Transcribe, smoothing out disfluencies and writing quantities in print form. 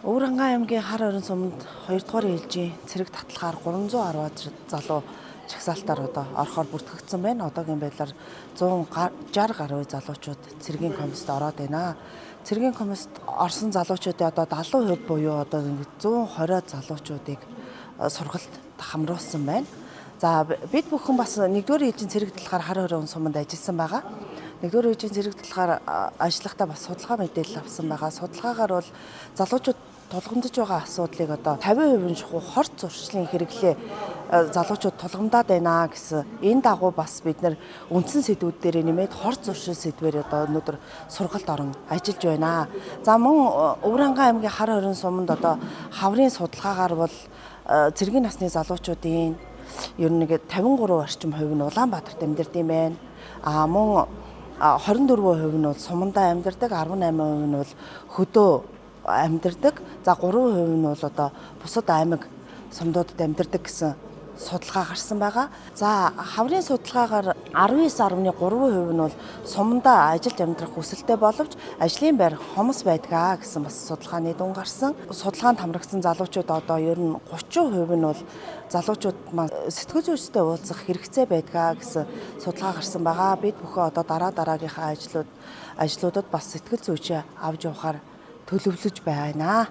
Өвөрхангай аймгийн хар орон суманд 2 дугаар ээлжийн цэрэг татлагаар 310 залуу чагсаалтаар орохоор бүртгэгдсэн байна. Одоогийн байдлаар 160 гаруй залуучууд цэргийн комист ороод байна. Цэргийн комист орсон залуучуудын 70% буюу 120 залуучуудыг сургалт хамруулсан байна. За бид бүхэн бас 1-р ээлжийн цэрэг татлагаар хар орон суманд ажилласан байгаа. 1-р ээлжийн цэрэг татлагаар ажиллахдаа бас судалгаа мэдээлэл авсан байгаа. Судалгаагаар бол залуучууд тулгамдж байгаа асуудлыг 50% шахуу хорт зуршлын хэрэглээ залуучууд тулгамдаад байна гэсэн энэ дагуу бас бид нар үндсэн сэдвүүд дээр нэмээд хорт зуршил сэдвээр өнөөдөр сургалт орон ажиллаж байна. За мөн Өвөрхангай аймгийн хар орон суманд хаврын судалгаагаар бол цэргийн насны залуучуудын ер нь 53% орчим хувь нь Улаанбаатарт амьдардаг юм байна. Мөн 24% нь бол Сумандаа амьдардаг, 18% нь бол Хөдөө амьдардаг. За 3% нь бол бусад аймаг сумдуудад амьдардаг гэсэн судалгаа гарсан байгаа. За хаврын судалгаагаар 19.3% нь бол сумдаа ажиллаж амьдрах хүсэлтэй боловч ажлын байр хомос байдгаа гэсэн бас судалгааны дүн гарсан. Судалгаанд хамрагдсан залуучууд ер нь 30% нь бол залуучууд маань сэтгэл зүйчтэй уулзах хэрэгцээ байдгаа гэсэн судалгаа гарсан байгаа. Бид бүхэн дараагийнхаа ажлуудад бас сэтгэл зүйчээ авч явахаар төлөвлөж байна.